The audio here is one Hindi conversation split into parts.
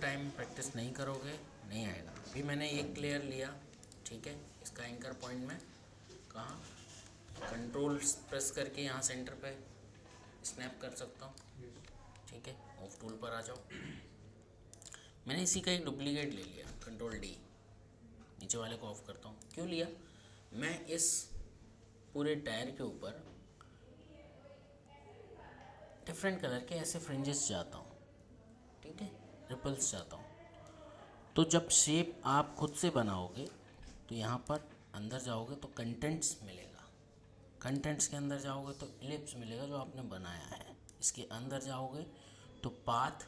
टाइम प्रैक्टिस नहीं करोगे नहीं आएगा। अभी मैंने एक लेयर लिया, ठीक है, इसका एंकर पॉइंट में कहाँ कंट्रोल प्रेस करके यहाँ सेंटर पे स्नैप कर सकता हूँ, ठीक है। ऑफ टूल पर आ जाओ। मैंने इसी का एक डुप्लीकेट ले लिया, कंट्रोल डी, नीचे वाले को ऑफ करता हूँ। क्यों लिया? मैं इस पूरे टायर के ऊपर डिफरेंट कलर के ऐसे फ्रिंजेस चाहता हूँ, ठीक है, रिपल्स चाहता हूँ। तो जब शेप आप खुद से बनाओगे तो यहाँ पर अंदर जाओगे तो कंटेंट्स मिलेगा, कंटेंट्स के अंदर जाओगे तो इलिप्स मिलेगा जो आपने बनाया है। इसके अंदर जाओगे तो पाथ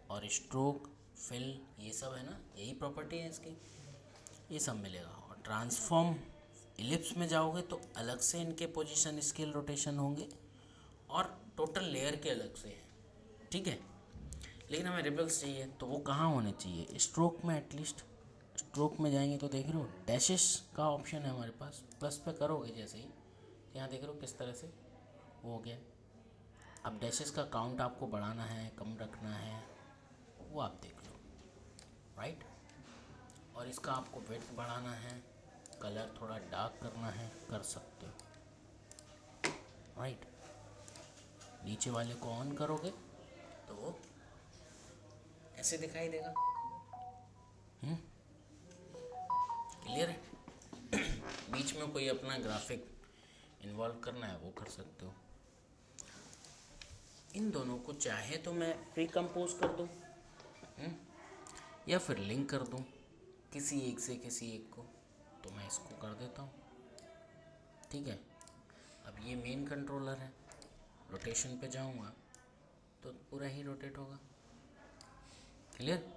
और स्ट्रोक, फिल, ये सब है ना, यही प्रॉपर्टी है इसकी, ये सब मिलेगा। और ट्रांसफॉर्म इलिप्स में जाओगे तो अलग से इनके पोजीशन, स्केल, रोटेशन होंगे और टोटल लेयर के अलग से है, ठीक है। लेकिन हमें रिबल्स चाहिए तो वो कहाँ होने चाहिए? स्ट्रोक में। एटलीस्ट स्ट्रोक में जाएंगे तो देख रहे हो डैशेस का ऑप्शन है हमारे पास, प्लस पे करोगे जैसे ही, यहाँ देख रहे हो किस तरह से वो हो गया। अब डैशेस का काउंट आपको बढ़ाना है, कम रखना है, वो आप देख लो, राइट। और इसका आपको विड्थ बढ़ाना है, कलर थोड़ा डार्क करना है, कर सकते हो, राइट। नीचे वाले को ऑन करोगे तो वो ऐसे दिखाई देगा। क्लियर है? बीच में कोई अपना ग्राफिक इन्वॉल्व करना है वो कर सकते हो। इन दोनों को चाहे तो मैं प्री कंपोज कर दूँ या फिर लिंक कर दूँ किसी एक से किसी एक को, तो मैं इसको कर देता हूँ, ठीक है। अब ये मेन कंट्रोलर है, रोटेशन पे जाऊँगा तो पूरा ही रोटेट होगा। क्लियर?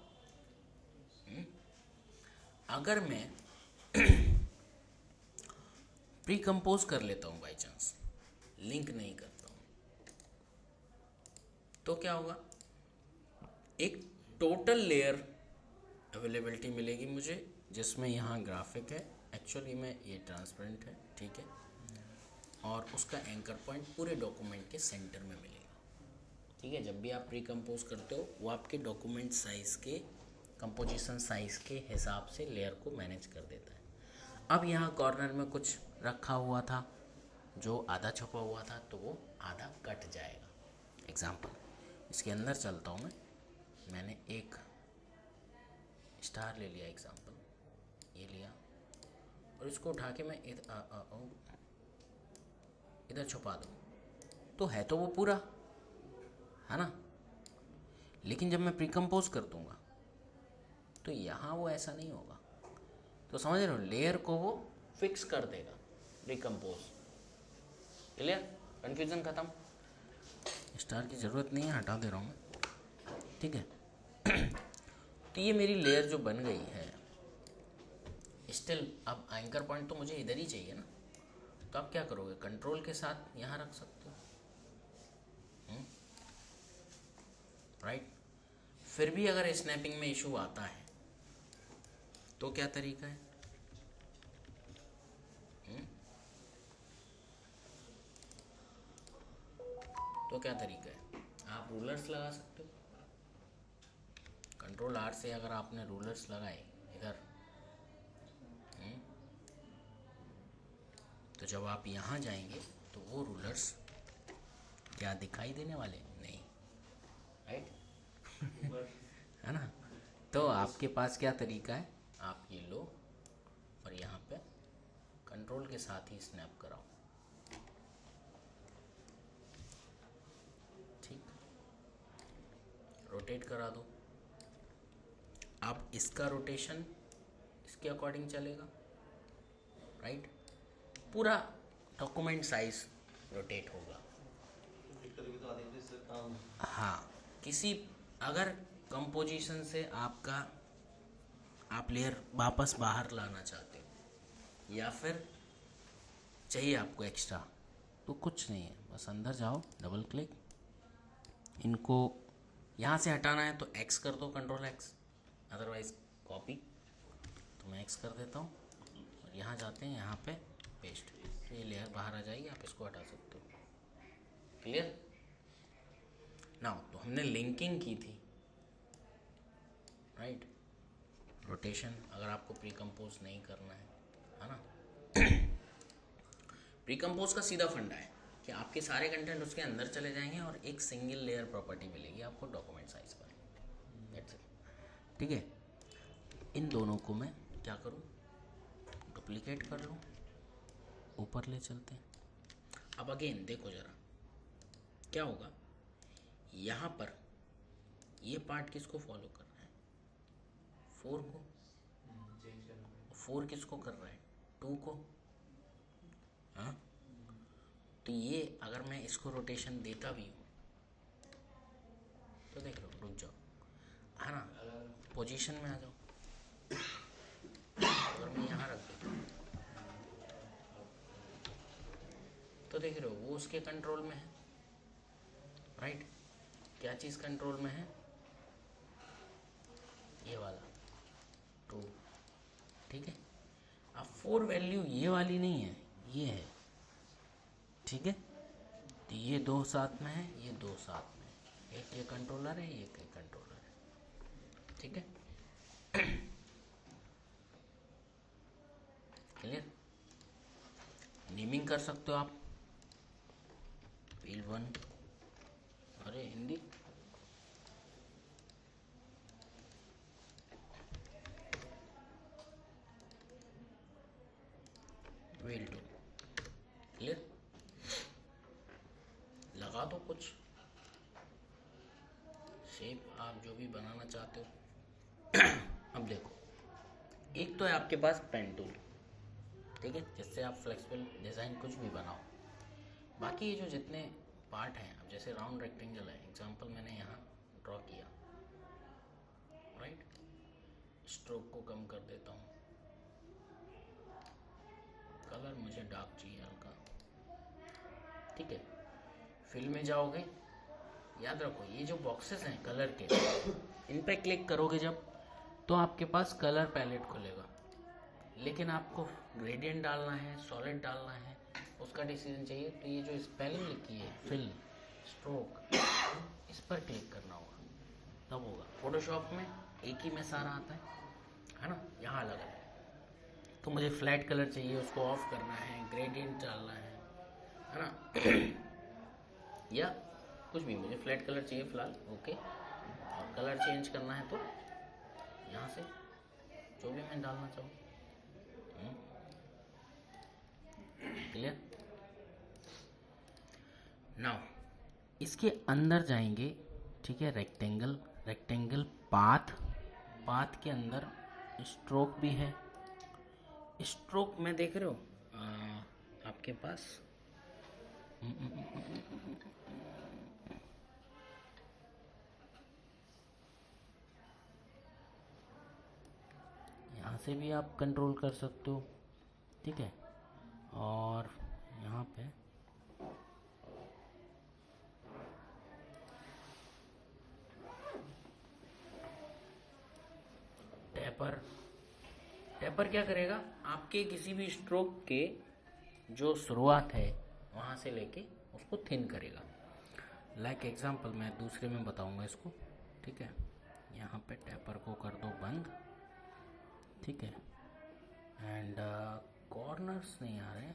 अगर मैं प्री कंपोज कर लेता हूँ, बाई चांस लिंक नहीं करता हूँ, तो क्या होगा? एक टोटल लेयर अवेलेबिलिटी मिलेगी मुझे, जिसमें यहाँ ग्राफिक है, एक्चुअली में ये ट्रांसपेरेंट है, ठीक है, और उसका एंकर पॉइंट पूरे डॉक्यूमेंट के सेंटर में मिलेगा, ठीक है। जब भी आप प्री कंपोज करते हो वो आपके डॉक्यूमेंट साइज़ के, कंपोजिशन साइज़ के हिसाब से लेयर को मैनेज कर देता है। अब यहाँ कॉर्नर में कुछ रखा हुआ था जो आधा छपा हुआ था, तो वो आधा कट जाएगा। एग्जाम्पल, इसके अंदर चलता हूँ मैंने एक स्टार ले लिया, एग्जाम्पल ये लिया, और इसको उठा के मैं इधर छुपा दूँ, तो है तो वो पूरा है ना। लेकिन जब मैं प्रीकम्पोज कर दूंगा तो यहाँ वो ऐसा नहीं होगा। तो समझ रहे हो, लेयर को वो फिक्स कर देगा प्रीकम्पोज। क्लियर? कन्फ्यूज़न ख़त्म। स्टार की ज़रूरत नहीं है, हटा दे रहा हूँ मैं, ठीक है। तो ये मेरी लेयर जो बन गई है, स्टिल अब एंकर पॉइंट तो मुझे इधर ही चाहिए ना, तो आप क्या करोगे? कंट्रोल के साथ यहाँ रख सकते हो, राइट। फिर भी अगर स्नैपिंग में इशू आता है तो क्या तरीका है? तो क्या तरीका है? आप रूलर्स लगा सकते हो। कंट्रोल आर से अगर आपने रूलर्स लगाए इधर, तो जब आप यहाँ जाएंगे तो वो रूलर्स क्या दिखाई देने वाले नहीं, राइट? है ना। तो आपके पास क्या तरीका है? आप ये लो और यहाँ पे कंट्रोल के साथ ही स्नैप कराओ, ठीक, रोटेट करा दो। अब इसका रोटेशन इसके अकॉर्डिंग चलेगा, राइट। पूरा डॉक्यूमेंट साइज रोटेट होगा। हाँ, किसी अगर कंपोजिशन से आपका आप लेयर वापस बाहर लाना चाहते हो या फिर चाहिए आपको एक्स्ट्रा, तो कुछ नहीं है, बस अंदर जाओ, डबल क्लिक, इनको यहाँ से हटाना है तो एक्स कर दो, कंट्रोल एक्स, अदरवाइज कॉपी, तो मैं एक्स कर देता हूँ और यहाँ जाते हैं, यहाँ पे पेस्ट, तो ये लेयर बाहर आ जाएगी, आप इसको हटा सकते हो। क्लियर? नाउ तो हमने लिंकिंग की थी, राइट। रोटेशन अगर आपको प्री कंपोज नहीं करना है ना। प्री कंपोज का सीधा फंडा है कि आपके सारे कंटेंट उसके अंदर चले जाएंगे और एक सिंगल लेयर प्रॉपर्टी मिलेगी आपको डॉक्यूमेंट साइज पर। That's it. ठीक है, इन दोनों को मैं क्या करूँ, डुप्लीकेट कर लूँ, ऊपर ले चलते हैं। अब अगेन देखो जरा क्या होगा, यहाँ पर ये पार्ट किसको फॉलो कर रहा है, 4 को। 4 किसको कर रहा है, 2 को। हाँ, तो ये अगर मैं इसको रोटेशन देता भी हूँ तो देख लो, रुक जाओ, है ना, पोजीशन में आ जाओ। अगर मैं यहाँ रख देता हूँ तो देख रहे हो वो उसके कंट्रोल में है, राइट। क्या चीज़ कंट्रोल में है, ये वाला 2। ठीक है, अब 4 वैल्यू ये वाली नहीं है, ये है। ठीक है, तो ये 2 साथ में है, ये 2 साथ में है, एक ये कंट्रोलर है, एक ये कंट्रोलर है। ठीक है, क्लियर। नेमिंग कर सकते हो आप, फील्ड 1, अरे हिंदी, फील्ड 2, क्लियर। लगा दो कुछ शेप आप जो भी बनाना चाहते हो। अब देखो, एक तो है आपके पास पेन टूल, ठीक है, जिससे आप फ्लेक्सिबल डिज़ाइन कुछ भी बनाओ। बाकी ये जो जितने पार्ट हैं, अब जैसे राउंड रेक्टेंगल है, एग्जांपल मैंने यहाँ ड्रॉ किया, राइट। स्ट्रोक को कम कर देता हूँ, कलर मुझे डार्क चाहिए हल्का। ठीक है, फिल में जाओगे, याद रखो ये जो बॉक्सेस हैं कलर के, इन पे क्लिक करोगे जब, तो आपके पास कलर पैलेट खुलेगा। लेकिन आपको ग्रेडियंट डालना है, सॉलिड डालना है, उसका डिसीजन चाहिए, तो ये जो स्पेलिंग लिखी है फिल, स्ट्रोक, इस पर क्लिक करना होगा, तब होगा। फोटोशॉप में एक ही में सारा आता है ना, यहाँ अलग अलग। तो मुझे फ्लैट कलर चाहिए, उसको ऑफ करना है, ग्रेडियंट डालना है ना। या कुछ भी, मुझे फ्लैट कलर चाहिए फिलहाल, ओके। और कलर चेंज करना है तो यहाँ से जो भी मैं डालना चाहूँ, क्लियर। नाउ इसके अंदर जाएंगे, ठीक है, रेक्टेंगल, रेक्टेंगल पाथ, पाथ के अंदर स्ट्रोक भी है। स्ट्रोक में देख रहे हो आपके पास यहाँ से भी आप कंट्रोल कर सकते हो, ठीक है। और यहाँ पे टैपर, टैपर क्या करेगा, आपके किसी भी स्ट्रोक के जो शुरुआत है वहाँ से लेके उसको थिन करेगा। लाइक एग्जांपल मैं दूसरे में बताऊंगा इसको, ठीक है। यहाँ पे टैपर को कर दो बंद, ठीक है। एंड कॉर्नर्स नहीं आ रहे,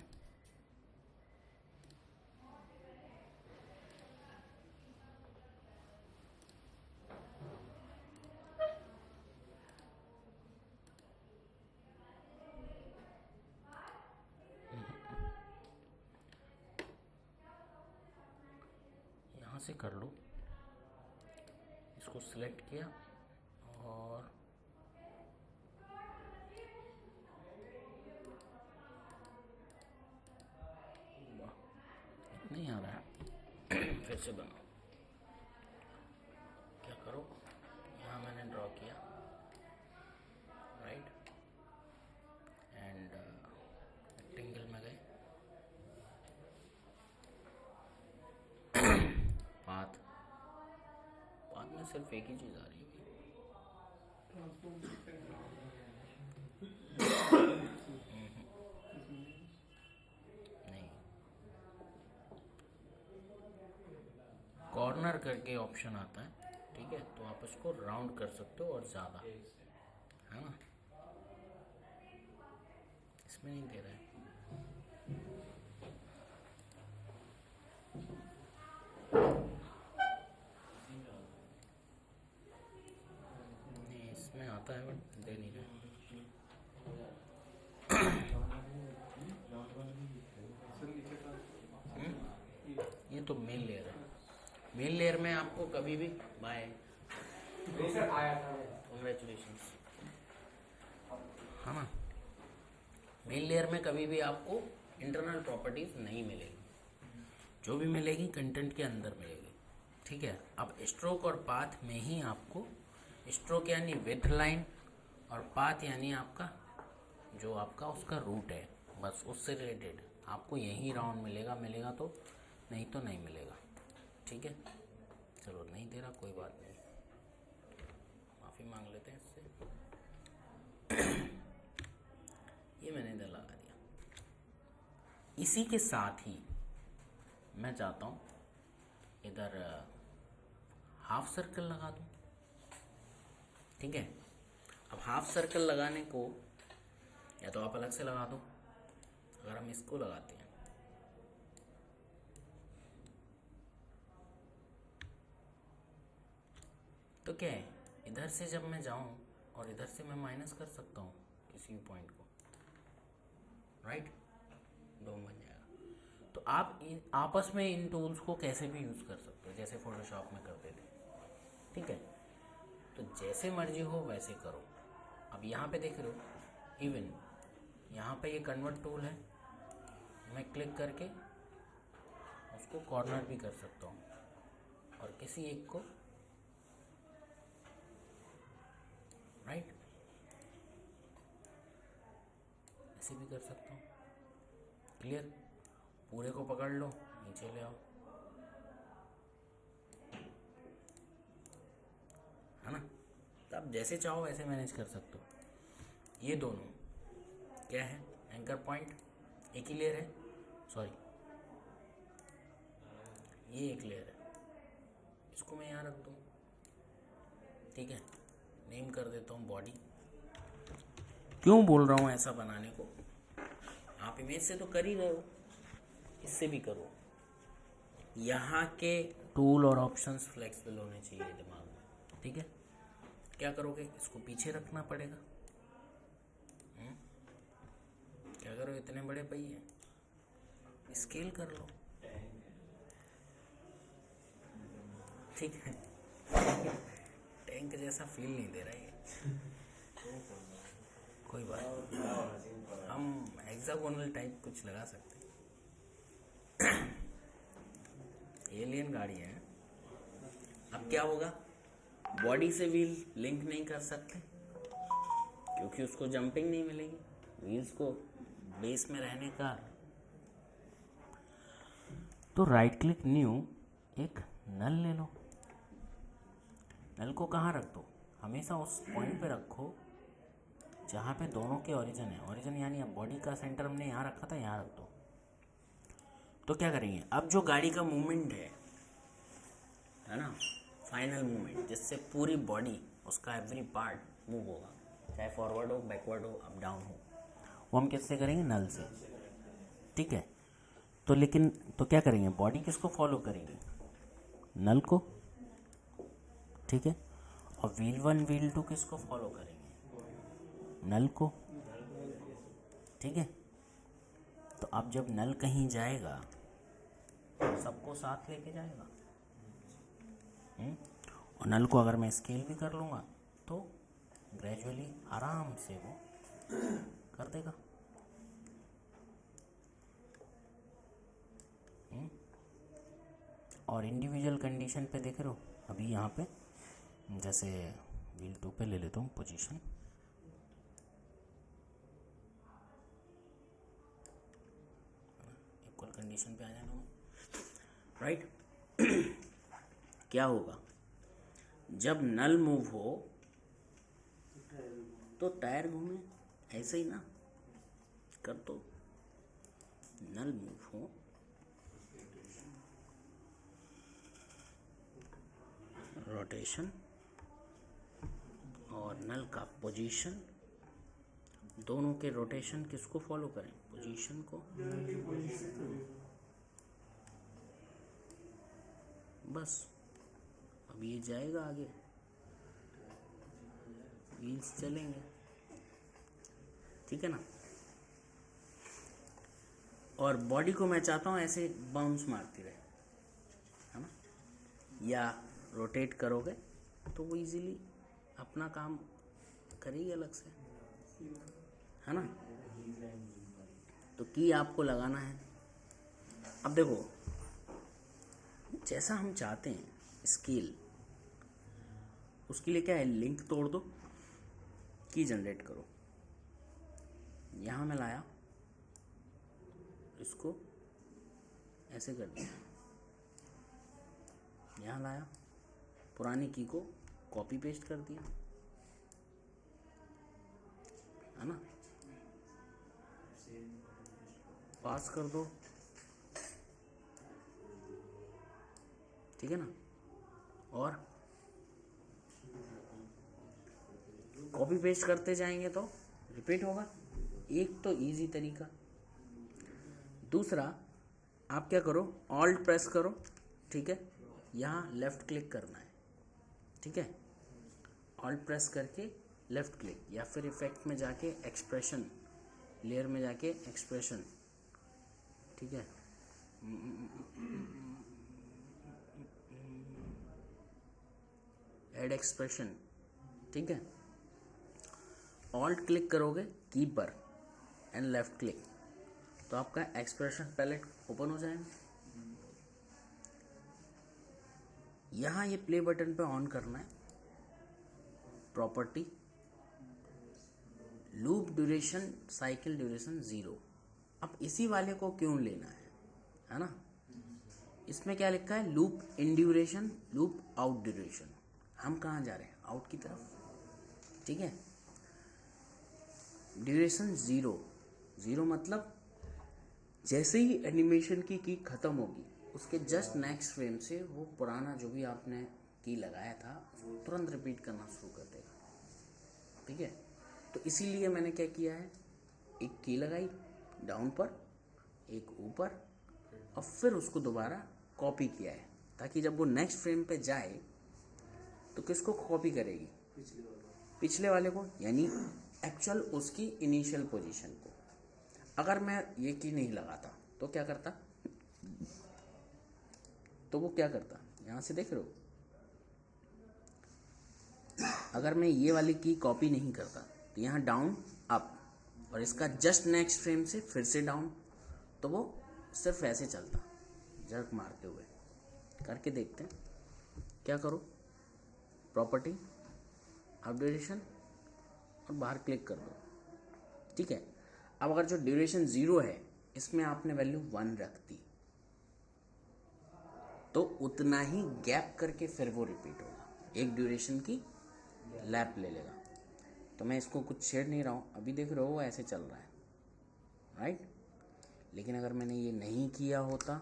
यहाँ से कर लो, इसको सिलेक्ट किया और नहीं आ रहा है। फिर से बनाओ, क्या करो, यहाँ मैंने ड्रॉ किया, राइट, एंड रेक्टेंगल में गए, पाथ, पाथ में सिर्फ एक ही चीज़ आ रही है, नहीं, कॉर्नर करके ऑप्शन आता है, ठीक ठीक है, तो आप इसको राउंड कर सकते हो और ज़्यादा, है ना। इसमें नहीं दे रहा है, नहीं इसमें आता है बट दे नहीं रहा है। ये तो मेन लेयर है, मेन लेयर में आपको कभी भी बाय कंग्रेचुलेशंस, है ना। मेन लेयर में कभी भी आपको इंटरनल प्रॉपर्टीज नहीं मिलेगी, जो भी मिलेगी कंटेंट के अंदर मिलेगी, ठीक है। अब स्ट्रोक और पाथ में ही आपको, स्ट्रोक यानी विथ लाइन और पाथ यानी आपका जो आपका उसका रूट है, बस उससे रिलेटेड आपको यही राउंड मिलेगा तो, नहीं तो नहीं मिलेगा, ठीक है। चलो नहीं दे रहा कोई बात नहीं, माफ़ी मांग लेते हैं इससे। ये मैंने इधर लगा दिया। इसी के साथ ही मैं चाहता हूँ इधर हाफ सर्कल लगा दूँ, ठीक है। अब हाफ सर्कल लगाने को या तो आप अलग से लगा दो, अगर हम इसको लगाते हैं तो क्या है, इधर से जब मैं जाऊं और इधर से मैं माइनस कर सकता हूं किसी भी पॉइंट को, राइट, डोम बन जाएगा। तो आप इन आपस में इन टूल्स को कैसे भी यूज़ कर सकते हो, जैसे फोटोशॉप में करते थे, ठीक है। तो जैसे मर्जी हो वैसे करो। अब यहाँ पे देख रहे हो, इवन यहाँ पे ये कन्वर्ट टूल है, मैं क्लिक करके उसको कॉर्नर भी कर सकता हूँ और किसी एक को, राइट, ऐसे भी कर सकता हूँ। क्लियर, पूरे को पकड़ लो, नीचे ले आओ, है ना। तो आप जैसे चाहो वैसे मैनेज कर सकते हो। ये दोनों क्या है, एंकर पॉइंट एक ही लेयर है, सॉरी ये एक लेयर है, इसको मैं यहाँ रख दूँ, ठीक है। नेम कर देता हूँ बॉडी। क्यों बोल रहा हूँ ऐसा बनाने को, आप इमेज से तो कर ही रहे हो, इससे भी करो। यहाँ के टूल और ऑप्शंस फ्लेक्सिबल होने चाहिए दिमाग में, ठीक है। क्या करोगे, इसको पीछे रखना पड़ेगा, क्या करो, इतने बड़े पहिए स्केल कर लो, ठीक है। टैंक जैसा फील नहीं दे रहा है, कोई बात नहीं, हम हेक्सागोनल टाइप कुछ लगा सकते हैं। एलियन गाड़ी है। अब क्या होगा, बॉडी से व्हील लिंक नहीं कर सकते क्योंकि उसको जंपिंग नहीं मिलेगी, व्हील्स को बेस में रहने का। तो राइट क्लिक न्यू, एक नल ले लो। नल को कहाँ रख दो, हमेशा उस पॉइंट पे रखो जहाँ पे दोनों के ओरिजिन है। ओरिजिन यानी अब बॉडी का सेंटर हमने यहाँ रखा था, यहाँ रख दो। तो क्या करेंगे, अब जो गाड़ी का मूवमेंट है ना, फाइनल मूवमेंट जिससे पूरी बॉडी, उसका एवरी पार्ट मूव होगा, चाहे फॉरवर्ड हो, बैकवर्ड हो, अप डाउन हो, वो हम किससे करेंगे, नल से, ठीक है। तो लेकिन तो क्या करेंगे, बॉडी किसको फॉलो करेंगे, नल को, ठीक है। और व्हील 1 व्हील 2 किसको फॉलो करेंगे, नल को, ठीक है। तो अब जब नल कहीं जाएगा तो सबको साथ लेके जाएगा, और नल को अगर मैं स्केल भी कर लूँगा तो ग्रेजुअली आराम से वो कर देगा। और इंडिविजुअल कंडीशन पे देख रहे हो, अभी यहाँ पे जैसे व्हील 2 पे ले लेता हूँ पोजीशन, इक्वल कंडीशन पे आ जाना, राइट। क्या होगा, जब नल मूव हो तो टायर घूमे, ऐसे ही ना कर दो, नल मूव हो रोटेशन का पोजीशन, दोनों के रोटेशन किसको फॉलो करें, पोजीशन को। बस अब ये जाएगा आगे, व्हील्स चलेंगे, ठीक है ना। और बॉडी को मैं चाहता हूँ ऐसे बाउंस मारती रहे, है ना, या रोटेट करोगे तो वो इजीली अपना काम करेगी अलग से, है ना। तो की आपको लगाना है। अब देखो, जैसा हम चाहते हैं स्केल, उसके लिए क्या है, लिंक तोड़ दो, की जनरेट करो। यहाँ मैं लाया, इसको ऐसे कर दिया, यहाँ लाया, पुरानी की को कॉपी पेस्ट कर दिया, है ना, पास कर दो, ठीक है ना। और कॉपी पेस्ट करते जाएंगे तो रिपीट होगा। एक तो इजी तरीका। दूसरा, आप क्या करो, ऑल्ट प्रेस करो, ठीक है, यहाँ लेफ़्ट क्लिक करना है, ठीक है, ऑल्ट प्रेस करके लेफ़्ट क्लिक, या फिर इफेक्ट में जाके एक्सप्रेशन, लेयर में जाके एक्सप्रेशन, ठीक है, ऐड एक्सप्रेशन, ठीक है, ऑल्ट क्लिक करोगे की पर एंड लेफ़्ट क्लिक, तो आपका एक्सप्रेशन पैलेट ओपन हो जाएगा। यहाँ ये प्ले बटन पे ऑन करना है, property, loop duration, cycle duration 0। अब इसी वाले को क्यों लेना है ना। इसमें क्या लिखा है, loop in duration, loop out duration. हम कहाँ जा रहे हैं, आउट की तरफ, ठीक है। ड्यूरेशन 0 मतलब जैसे ही एनिमेशन की ख़त्म होगी, उसके जस्ट नेक्स्ट फ्रेम से वो पुराना जो भी आपने की लगाया था उसको तुरंत रिपीट करना शुरू कर देगा, ठीक है। तो इसीलिए मैंने क्या किया है, एक की लगाई डाउन पर, एक ऊपर, और फिर उसको दोबारा कॉपी किया है, ताकि जब वो नेक्स्ट फ्रेम पे जाए तो किसको कॉपी करेगी, पिछले वाले को, यानी एक्चुअल उसकी इनिशियल पोजीशन को। अगर मैं ये की नहीं लगाता तो क्या करता, तो वो क्या करता, यहाँ से देख रहे हो, अगर मैं ये वाली की कॉपी नहीं करता तो यहाँ डाउन अप, और इसका जस्ट नेक्स्ट फ्रेम से फिर से डाउन, तो वो सिर्फ ऐसे चलता, जर्क मारते हुए। करके देखते हैं, क्या करो, प्रॉपर्टी, अब ड्यूरेशन, और बाहर क्लिक कर दो, ठीक है। अब अगर जो ड्यूरेशन 0 है, इसमें आपने वैल्यू 1 रख दी, तो उतना ही गैप करके फिर वो रिपीट होगा, एक ड्यूरेशन की लैप ले लेगा। तो मैं इसको कुछ छेड़ नहीं रहा हूँ, अभी देख रहे हो वो ऐसे चल रहा है, राइट। लेकिन अगर मैंने ये नहीं किया होता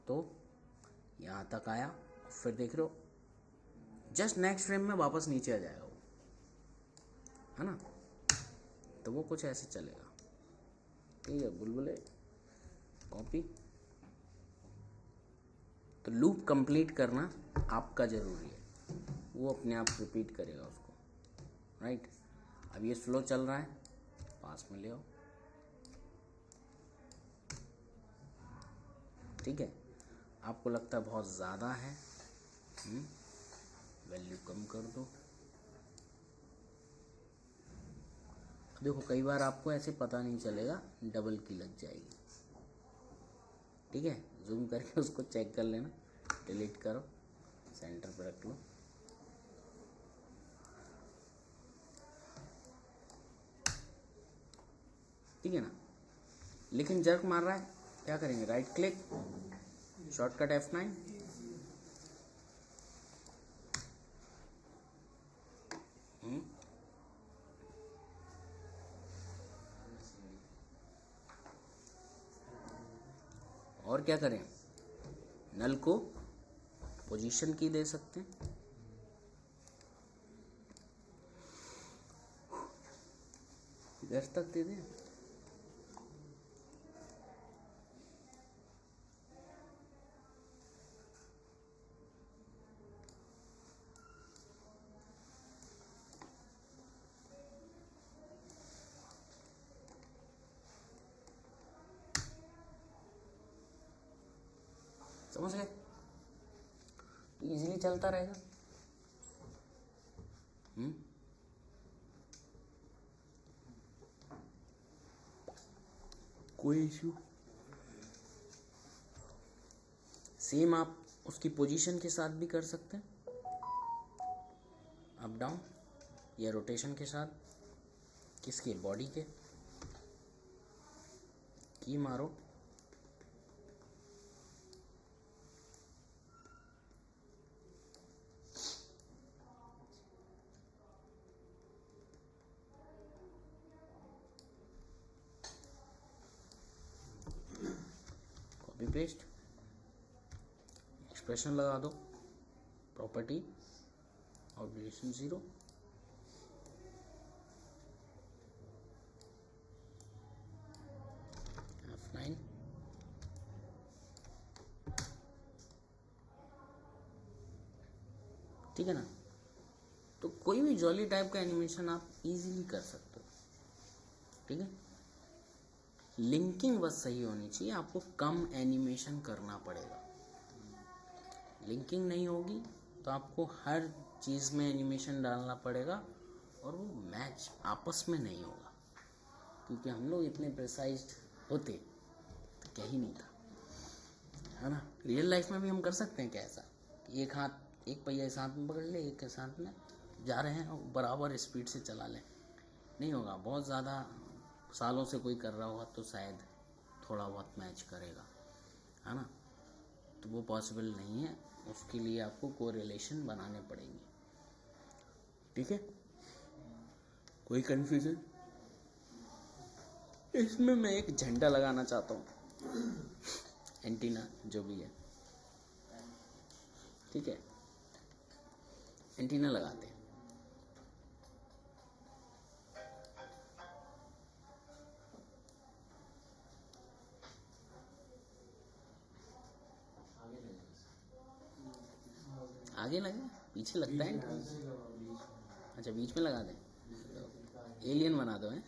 तो यहाँ तक आया, फिर देख रहे हो जस्ट नेक्स्ट फ्रेम में वापस नीचे आ जाएगा वो, है ना। तो वो कुछ ऐसे चलेगा, ठीक है, बुलबुले कॉपी। तो लूप कंप्लीट करना आपका ज़रूरी है, वो अपने आप रिपीट करेगा उसको, राइट। अब ये स्लो चल रहा है, पास में ले आओ, ठीक है। आपको लगता है बहुत ज़्यादा है, वैल्यू कम कर दो। देखो कई बार आपको ऐसे पता नहीं चलेगा, डबल की लग जाएगी, ठीक है। जूम करके उसको चेक कर लेना, डिलीट करो, सेंटर पर रख लो, ठीक है ना। लेकिन जर्क मार रहा है, क्या करेंगे, राइट क्लिक, शॉर्टकट F9, और क्या करें, नल को पोजीशन की दे सकते हैं, 10 तक दे दें। समझ गए? इजीली चलता रहेगा। कोई इशू? सेम आप उसकी पोजीशन के साथ भी कर सकते हैं, अप डाउन या रोटेशन के साथ। किसके? बॉडी के। की मारो, कॉपी पेस्ट, एक्सप्रेशन लगा दो, प्रॉपर्टी ऑब्लिगेशन 0, F9, ठीक है ना। तो कोई भी जॉली टाइप का एनिमेशन आप इजीली कर सकते हो, ठीक है। लिंकिंग बस सही होनी चाहिए, आपको कम एनिमेशन करना पड़ेगा। लिंकिंग नहीं होगी तो आपको हर चीज़ में एनिमेशन डालना पड़ेगा और वो मैच आपस में नहीं होगा, क्योंकि हम लोग इतने प्रिसाइज्ड होते तो क्या ही नहीं था, है ना। रियल लाइफ में भी हम कर सकते हैं क्या ऐसा कि एक पहिया इस हाथ में पकड़ ले, एक के साथ में जा रहे हैं और बराबर स्पीड से चला लें? नहीं होगा। बहुत ज़्यादा सालों से कोई कर रहा होगा तो शायद थोड़ा बहुत मैच करेगा, है ना। तो वो पॉसिबल नहीं है, उसके लिए आपको कोरिलेशन बनाने पड़ेंगे, ठीक है। कोई कन्फ्यूजन? इसमें मैं एक झंडा लगाना चाहता हूँ, एंटीना जो भी है, ठीक है। एंटीना लगाते हैं। आगे लगे, पीछे लगता है। अच्छा, बीच में लगा दें, एलियन बना दो, है।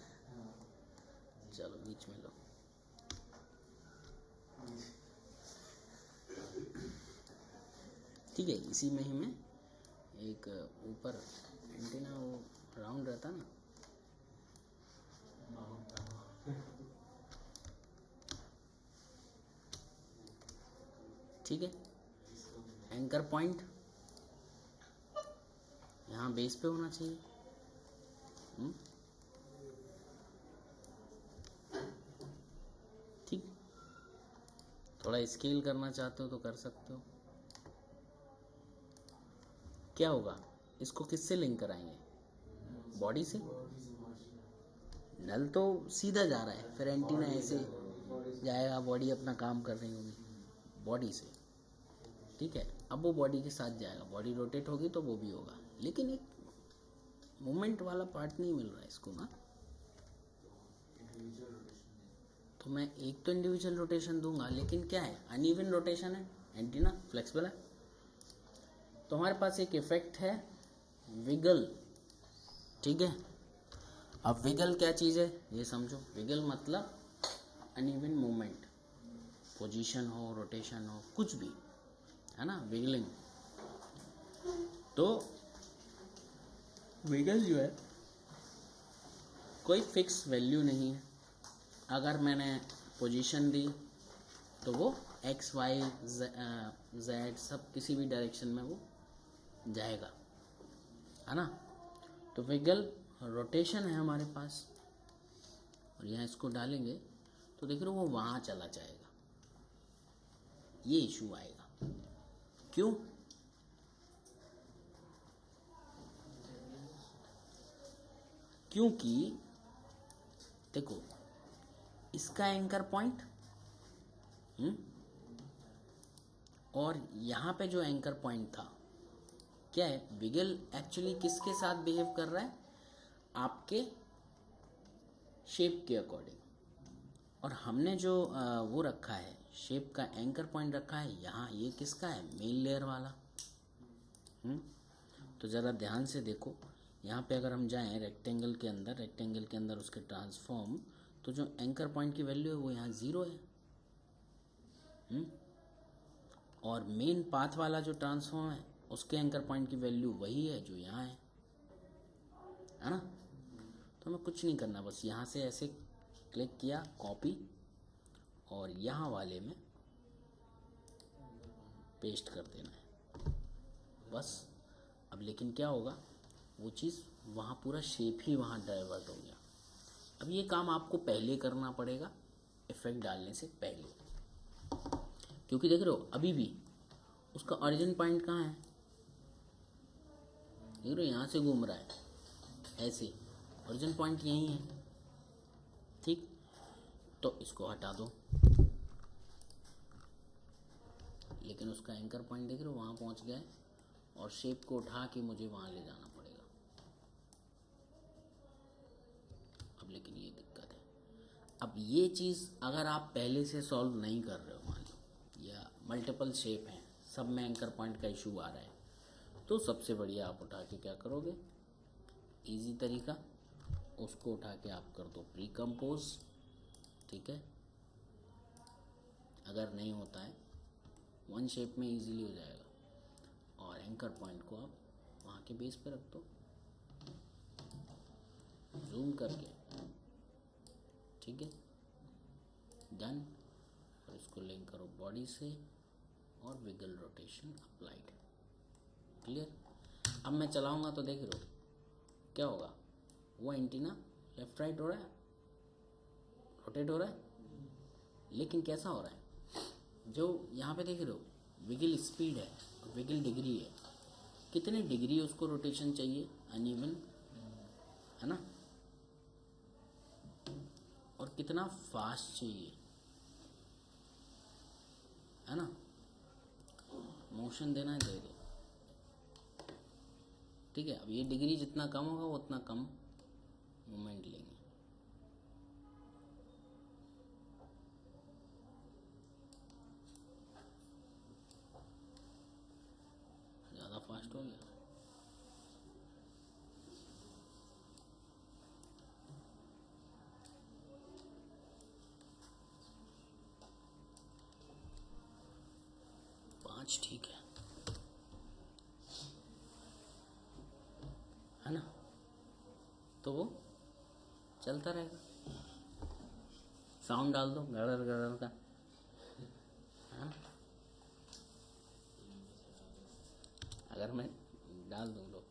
चलो बीच में लो। ठीक है, इसी में ही मैं एक ऊपर एंटीना वो राउंड रहता ना, ठीक है। एंकर पॉइंट यहाँ बेस पे होना चाहिए। ठीक, थोड़ा स्केल करना चाहते हो तो कर सकते हो। क्या होगा, इसको किससे लिंक कराएंगे? बॉडी से। नल तो सीधा जा रहा है, फिर एंटीना ऐसे जाएगा, बॉडी अपना काम कर रही होगी बॉडी से, ठीक है। अब वो बॉडी के साथ जाएगा, बॉडी रोटेट होगी तो वो भी होगा, लेकिन एक मोमेंट वाला पार्ट नहीं मिल रहा है इसको ना। तो मैं एक तो इंडिविजुअल रोटेशन दूंगा, लेकिन क्या है, अनइवन रोटेशन है, एंटीना फ्लेक्सिबल है। तो हमारे पास एक इफेक्ट है विगल, ठीक है। अब विगल क्या चीज़ है ये समझो। विगल मतलब अनइवन मूवमेंट, पोजीशन हो, रोटेशन हो, कुछ भी, है ना, विगलिंग। तो विगल जो है कोई फिक्स वैल्यू नहीं है। अगर मैंने पोजीशन दी तो वो एक्स वाई जेड सब किसी भी डायरेक्शन में वो जाएगा, है ना। तो विगल रोटेशन है हमारे पास, और यहाँ इसको डालेंगे तो देख रहे हो वो वहाँ चला जाएगा, ये इशू आएगा। क्यों? क्योंकि देखो इसका एंकर पॉइंट और यहाँ पे जो एंकर पॉइंट था, क्या है, विगल एक्चुअली किसके साथ बिहेव कर रहा है? आपके शेप के अकॉर्डिंग। और हमने जो वो रखा है शेप का एंकर पॉइंट रखा है यहाँ, ये किसका है, मेन लेयर वाला। तो ज़रा ध्यान से देखो, यहाँ पे अगर हम जाएं रेक्टेंगल के अंदर उसके ट्रांसफॉर्म, तो जो एंकर पॉइंट की वैल्यू है वो यहाँ 0 है। और मेन पाथ वाला जो ट्रांसफॉर्म है उसके एंकर पॉइंट की वैल्यू वही है जो यहाँ है ना। तो हमें कुछ नहीं करना, बस यहाँ से ऐसे क्लिक किया, कॉपी, और यहाँ वाले में पेस्ट कर देना है बस। अब लेकिन क्या होगा, वो चीज़ वहाँ पूरा शेप ही वहाँ डाइवर्ट हो गया। अब ये काम आपको पहले करना पड़ेगा, इफेक्ट डालने से पहले, क्योंकि देख रहे हो अभी भी उसका ओरिजिन पॉइंट कहाँ है, देख रहे हो यहाँ से घूम रहा है, ऐसे ओरिजिन पॉइंट यहीं है। ठीक, तो इसको हटा दो, लेकिन उसका एंकर पॉइंट देख रहे हो वहाँ पहुँच गया है, और शेप को उठा के मुझे वहाँ ले जाना पड़ेगा। अब लेकिन ये दिक्कत है, अब ये चीज़ अगर आप पहले से सॉल्व नहीं कर रहे हो, मान लो या मल्टीपल शेप हैं, सब में एंकर पॉइंट का इशू आ रहा है, तो सबसे बढ़िया आप उठा के क्या करोगे, इजी तरीका, उसको उठा के आप कर दो प्री कंपोज। ठीक है, अगर नहीं होता है वन शेप में इजीली हो जाएगा, और एंकर पॉइंट को आप वहाँ के बेस पे रख दो जूम करके। ठीक है, डन। और इसको लिंक करो बॉडी से, और विगल रोटेशन अप्लाइड, क्लियर। अब मैं चलाऊंगा तो देख रहे हो क्या होगा, वो एंटीना लेफ्ट राइट हो रहा है, रोटेट हो रहा है, लेकिन कैसा हो रहा है, जो यहाँ पे देख रहे हो विगल स्पीड है, विगल डिग्री है, कितने डिग्री उसको रोटेशन चाहिए, अनइवन है ना, और कितना फास्ट चाहिए, है ना, मोशन देना है, दे दो। ठीक है, अब ये डिग्री जितना कम होगा वो उतना कम मोमेंट लेंगे। ज़्यादा फास्ट हो गया, पाँच ठीक है ना, तो वो चलता रहेगा। साउंड डाल दो गड़र गड़र का, है ना, अगर मैं डाल दूँ लो,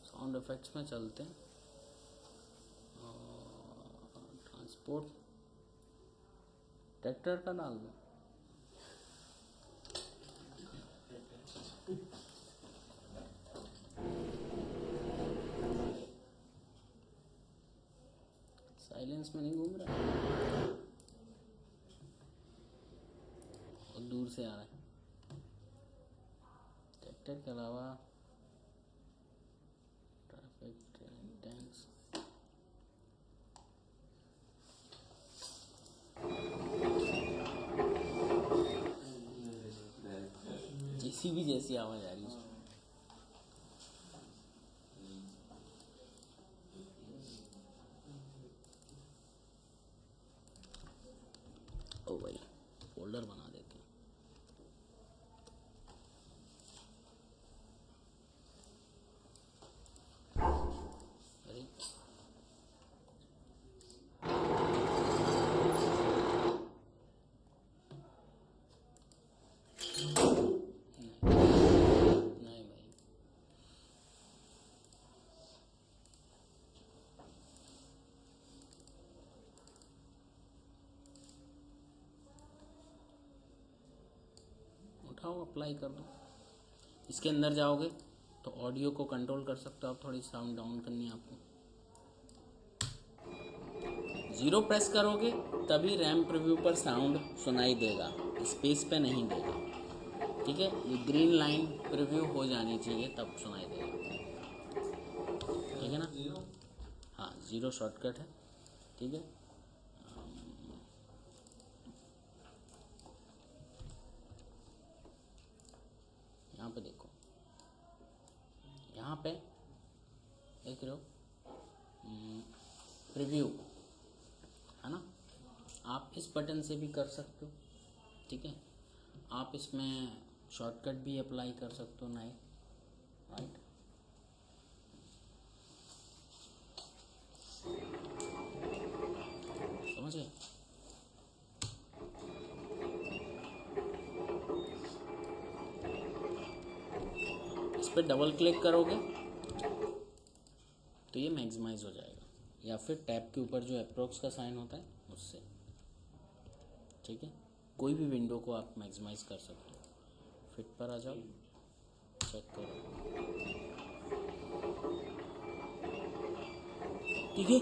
साउंड इफेक्ट्स में चलते हैं, ट्रांसपोर्ट ट्रैक्टर का डाल दो, साइलेंस में नहीं घूम रहा है, और दूर से आ रहा है। ट्रैक्टर के अलावा ट्रैफिक टैंक्स, जेसीबी जैसी आवाज आ रही है। ओ भाई, फोल्डर बना देते हैं। अरे नहीं भाई, उठाओ अप्लाई कर दो। इसके अंदर जाओगे तो ऑडियो को कंट्रोल कर सकते हो आप, थोड़ी साउंड डाउन करनी है आपको, 0 प्रेस करोगे तभी रैम प्रीव्यू पर साउंड सुनाई देगा, स्पेस पे नहीं देगा। ठीक है, ये ग्रीन लाइन प्रीव्यू हो जानी चाहिए तब सुनाई देगा। ठीक है ना? हाँ, 0 शॉर्टकट है। ठीक है, यहाँ पे देखो, यहाँ पे देख रहे हो प्रीव्यू है ना, आप इस बटन से भी कर सकते हो। ठीक है, आप इसमें शॉर्टकट भी अप्लाई कर सकते हो नए, राइट। समझ गए? इस पर डबल क्लिक करोगे तो ये मैक्सिमाइज हो जाएगा, या फिर टैब के ऊपर जो अप्रोक्स का साइन होता है उससे। ठीक है, कोई भी विंडो को आप मैक्सिमाइज कर सकते हो। फिट पर आ जाओ, चेक करो। ठीक है,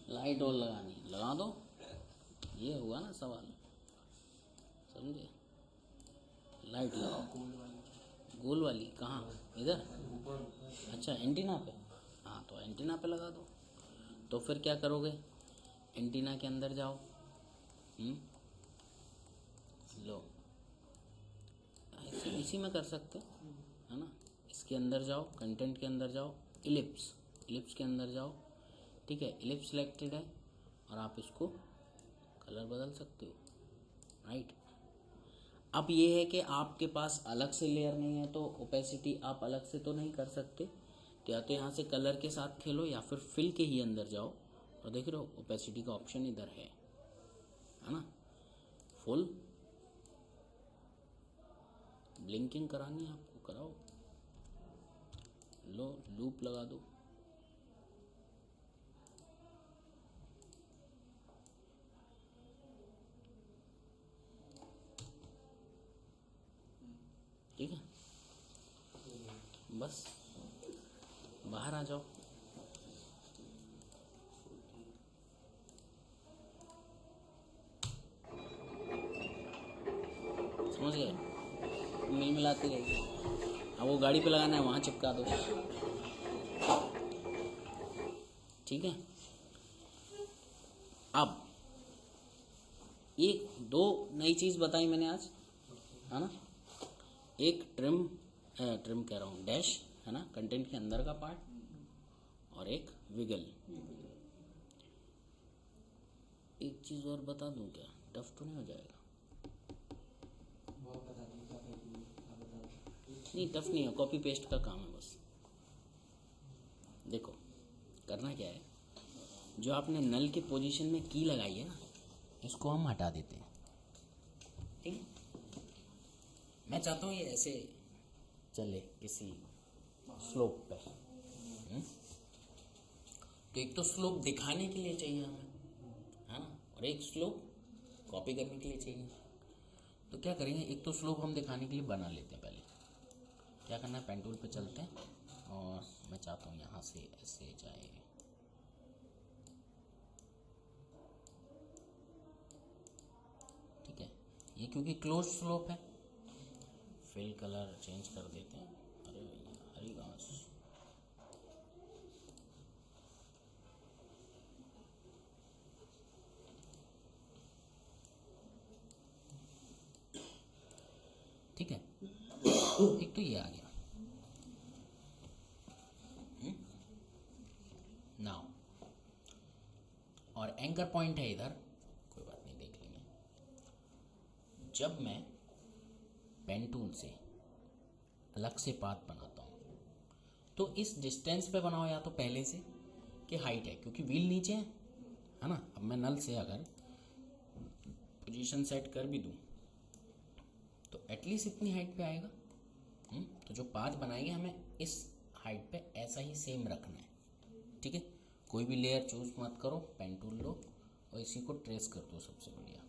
लाइट और लगानी लगा दो, ये हुआ ना सवाल, समझे? लाइट लगाओ, गोल वाली कहाँ? इधर? अच्छा, एंटीना पे? हाँ, तो एंटीना पे लगा दो। तो फिर क्या करोगे, एंटीना के अंदर जाओ, लो ऐसे इसी में कर सकते हो, है ना। इसके अंदर जाओ, कंटेंट के अंदर जाओ, इलिप्स के अंदर जाओ। ठीक है, इलिप्स सिलेक्टेड है और आप इसको कलर बदल सकते हो, राइट। अब ये है कि आपके पास अलग से लेयर नहीं है तो ओपेसिटी आप अलग से तो नहीं कर सकते, तो या तो यहाँ से कलर के साथ खेलो या फिर फिल के ही अंदर जाओ और देख रहे हो ओपेसिटी का ऑप्शन इधर है ना। फुल ब्लिंकिंग करानी है आपको, कराओ, लो लूप लगा दो। ठीक है, बस बाहर आ जाओ। समझ गए? मिल मिलाती रहेगी। अब वो गाड़ी पे लगाना है, वहाँ चिपका दो। ठीक है, अब एक दो नई चीज़ बताई मैंने आज, है ना। एक ट्रिम कह रहा हूँ, डैश है ना, कंटेंट के अंदर का पार्ट, और एक विगल। एक चीज़ और बता दूँ क्या? टफ तो नहीं हो जाएगा? नहीं, टफ नहीं है, कॉपी पेस्ट का काम है बस। देखो करना क्या है, जो आपने नल के पोजीशन में की लगाई है ना, इसको हम हटा देते हैं। ठीक है, मैं चाहता हूँ ये ऐसे चले किसी स्लोप पे। तो एक तो स्लोप दिखाने के लिए चाहिए हमें, है ना, और एक स्लोप कॉपी करने के लिए चाहिए। तो क्या करेंगे, एक तो स्लोप हम दिखाने के लिए बना लेते हैं। पहले क्या करना है, पेन टूल पे चलते हैं और मैं चाहता हूँ यहाँ से ऐसे जाए। ठीक है, ये क्योंकि क्लोज स्लोप है, फिल कलर चेंज कर देते हैं। अरे भैया हरी घास, ठीक है, एक तो ये आ गया। नाउ और एंकर पॉइंट है इधर, कोई बात नहीं, देख लेंगे। जब मैं पेन टूल से अलग से पाथ बनाता हूँ तो इस डिस्टेंस पे बनाओ, या तो पहले से कि हाइट है, क्योंकि व्हील नीचे है ना। अब मैं नल से अगर पोजीशन सेट कर भी दूँ तो एटलीस्ट इतनी हाइट पे आएगा। तो जो पाथ बनाएंगे हमें इस हाइट पे ऐसा ही सेम रखना है। ठीक है, कोई भी लेयर चूज मत करो, पेन टूल लो और इसी को ट्रेस कर दो, सबसे बढ़िया।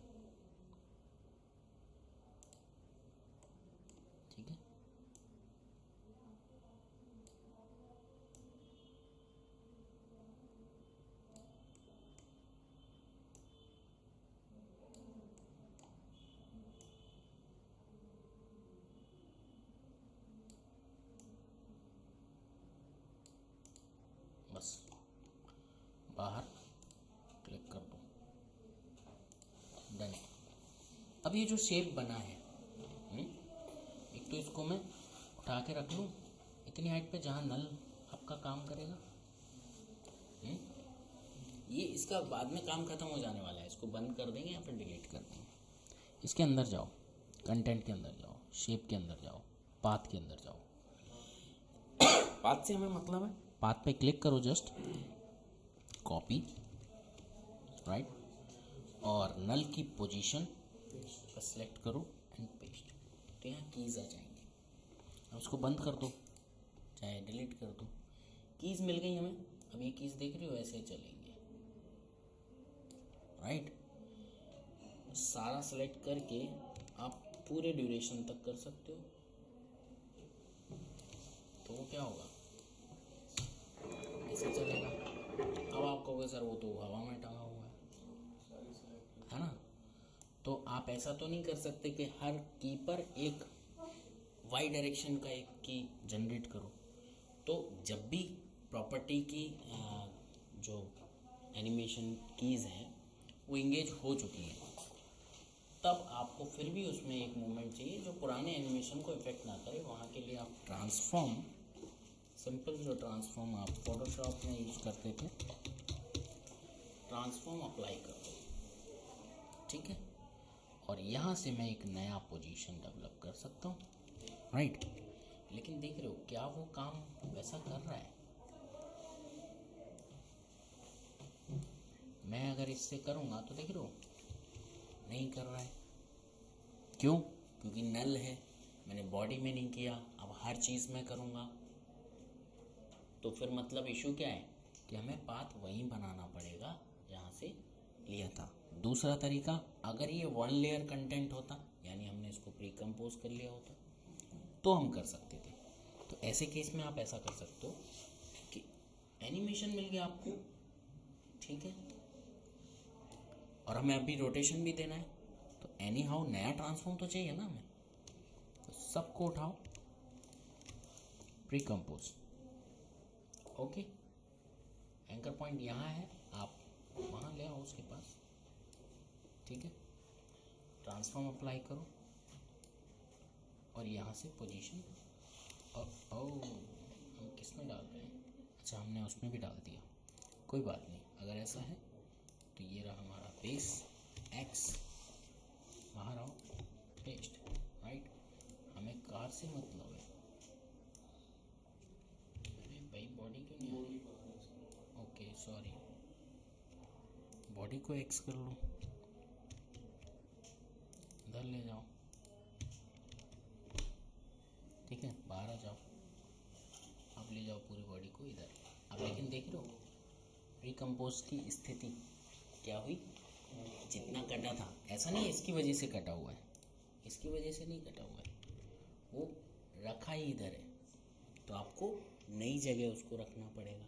ठीक है, अब ये जो शेप बना है, एक तो इसको मैं उठा के रख लूँ इतनी हाइट पे जहाँ नल आपका काम करेगा। ये इसका बाद में काम खत्म हो जाने वाला है, इसको बंद कर देंगे या फिर डिलीट कर देंगे। इसके अंदर जाओ, कंटेंट के अंदर जाओ, शेप के अंदर जाओ, पाथ के अंदर जाओ। पाथ से हमें मतलब है, पाथ पे क्लिक करो, जस्ट कॉपी, राइट, और नल की पोजीशन पर सेलेक्ट करो एंड पेस्ट। तो यहाँ कीज़ आ जाएंगे। अब उसको बंद कर दो, चाहे डिलीट कर दो। कीज़ मिल गई हमें। अब ये कीज़ देख रही हो, ऐसे ही चलेंगे, राइट। सारा सेलेक्ट करके आप पूरे ड्यूरेशन तक कर सकते हो। तो वो क्या होगा, ऐसे चलेगा। अब आप कहोगे सर वो तो हवा में टंगा हुआ है ना। तो आप ऐसा तो नहीं कर सकते कि हर की पर एक वाई डायरेक्शन का एक की जनरेट करो। तो जब भी प्रॉपर्टी की जो एनिमेशन कीज़ हैं वो इंगेज हो चुकी है, तब आपको फिर भी उसमें एक मूवमेंट चाहिए जो पुराने एनिमेशन को इफेक्ट ना करे। वहाँ के लिए आप ट्रांसफॉर्म, सिंपल जो ट्रांसफॉर्म आप फोटोशॉप में यूज़ करते थे, ट्रांसफॉर्म अप्लाई कर दो, ठीक है। और यहाँ से मैं एक नया पोजीशन डेवलप कर सकता हूँ, राइट। लेकिन देख रहे हो क्या वो काम वैसा कर रहा है? मैं अगर इससे करूँगा तो देख रहे हो नहीं कर रहा है। क्यों? क्योंकि नल है, मैंने बॉडी में नहीं किया। अब हर चीज़ में करूँगा तो फिर मतलब इशू क्या है कि हमें पाथ वहीं बनाना पड़ेगा जहाँ से लिया था। दूसरा तरीका, अगर ये वन लेयर कंटेंट होता, यानी हमने इसको प्री कंपोज कर लिया होता, तो हम कर सकते थे। तो ऐसे केस में आप ऐसा कर सकते हो कि एनिमेशन मिल गया आपको, ठीक है, और हमें अभी रोटेशन भी देना है, तो एनी हाउ नया ट्रांसफॉर्म तो चाहिए ना हमें। तो सबको उठाओ, pre compose, okay. Anchor point यहाँ है, आप वहाँ ले आओ उसके पास, ठीक है। ट्रांसफॉर्म अप्लाई करो और यहाँ से पोजीशन, हम किस में डाल रहे हैं? अच्छा, हमने उसमें भी डाल दिया, कोई बात नहीं। अगर ऐसा है तो ये रहा हमारा बेस एक्स, बाहर आओ, पेस्ट, राइट। हमें कार से मतलब है। अरे भाई बॉडी क्यों नहीं आ रही? ओके सॉरी, बॉडी को एक्स कर लो, इधर ले जाओ, ठीक है, बाहर आ जाओ। अब ले जाओ पूरी बॉडी को इधर। अब लेकिन देख रहे हो प्री कंपोज की स्थिति क्या हुई? जितना कटा था, ऐसा नहीं इसकी वजह से कटा हुआ है, इसकी वजह से नहीं कटा हुआ है, वो रखा ही इधर है, तो आपको नई जगह उसको रखना पड़ेगा।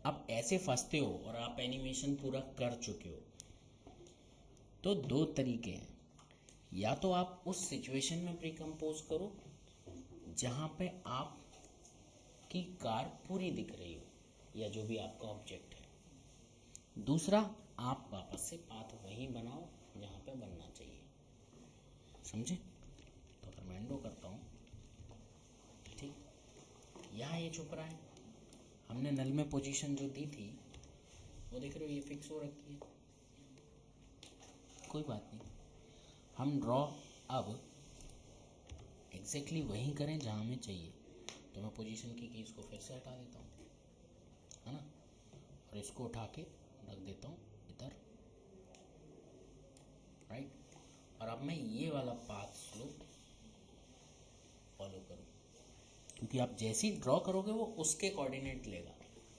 अब ऐसे फंसते हो और आप एनिमेशन पूरा कर चुके हो, तो दो तरीके हैं। या तो आप उस सिचुएशन में प्री कंपोज करो जहाँ पे आप की कार पूरी दिख रही हो या जो भी आपका ऑब्जेक्ट है। दूसरा, आप वापस से पाथ वहीं बनाओ जहाँ पे बनना चाहिए, समझे? तो अगर मैं एंडो करता हूँ, ठीक, यहाँ ये छुप रहा है, हमने नल में पोजीशन जो दी थी वो देख रहे हो ये फिक्स हो रखी है, कोई बात नहीं। हम ड्रॉ अब एग्जैक्टली वहीं करें जहाँ हमें चाहिए। तो मैं पोजीशन की कीज़ को फिर से हटा देता हूँ, है ना, और इसको उठा के रख देता हूँ इधर, राइट। और अब मैं ये वाला पाथ स्लो फॉलो करूँ, क्योंकि आप जैसे ही ड्रॉ करोगे वो उसके कोऑर्डिनेट लेगा।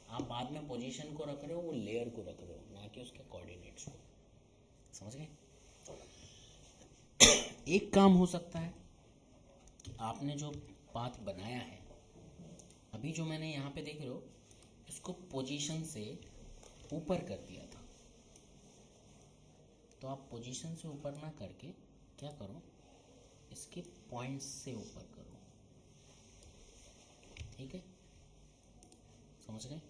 आप बाद में पोजीशन को रख रहे हो, वो लेयर को रख रहे हो, ना कि उसके कोऑर्डिनेट्स को, समझ गए? एक काम हो सकता है कि आपने जो पाथ बनाया है, अभी जो मैंने यहाँ पे देख रहे हो, इसको पोजीशन से ऊपर कर दिया था, तो आप पोजीशन से ऊपर ना करके क्या करो, इसके पॉइंट्स से ऊपर करो, ठीक है, समझ गए?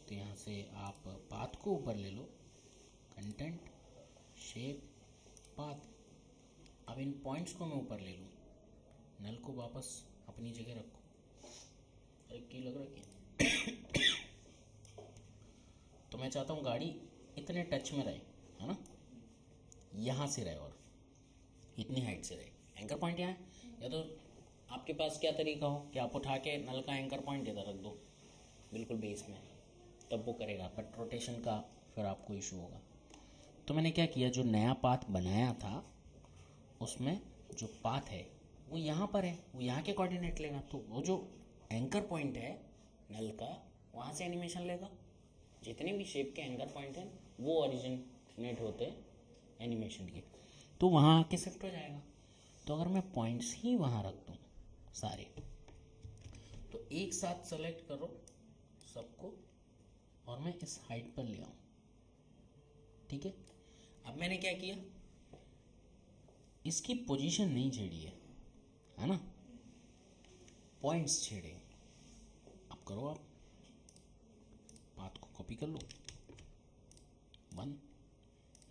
तो यहाँ से आप पाथ को ऊपर ले लो, कंटेंट, शेप, पाथ। अब इन पॉइंट्स को मैं ऊपर ले लूँ, नल को वापस अपनी जगह रखो। अरे की लग रखी तो मैं चाहता हूँ गाड़ी इतने टच में रहे, है ना, यहाँ से रहे और इतनी हाइट से रहे। एंकर पॉइंट यहाँ है, या तो आपके पास क्या तरीका हो कि आप उठा के नल का एंकर पॉइंट इधर रख दो बिल्कुल बेस में, तब वो करेगा, बट रोटेशन का फिर आपको इशू होगा। तो मैंने क्या किया, जो नया पाथ बनाया था उसमें जो पाथ है वो यहाँ पर है, वो यहाँ के कोऑर्डिनेट लेगा। तो वो जो एंकर पॉइंट है नल का, वहाँ से एनिमेशन लेगा। जितने भी शेप के एंकर पॉइंट हैं वो ओरिजिनेट होते हैं एनिमेशन के, तो वहाँ आके शिफ्ट हो जाएगा। तो अगर मैं पॉइंट्स ही वहाँ रख दूँ सारे, तो एक साथ सेलेक्ट करो सबको और मैं इस हाइट पर ले आऊँ, ठीक है। अब मैंने क्या किया, इसकी पोजीशन नहीं छेड़ी है ना, पॉइंट्स छेड़े। अब करो, आप पाथ को कॉपी कर लो, 1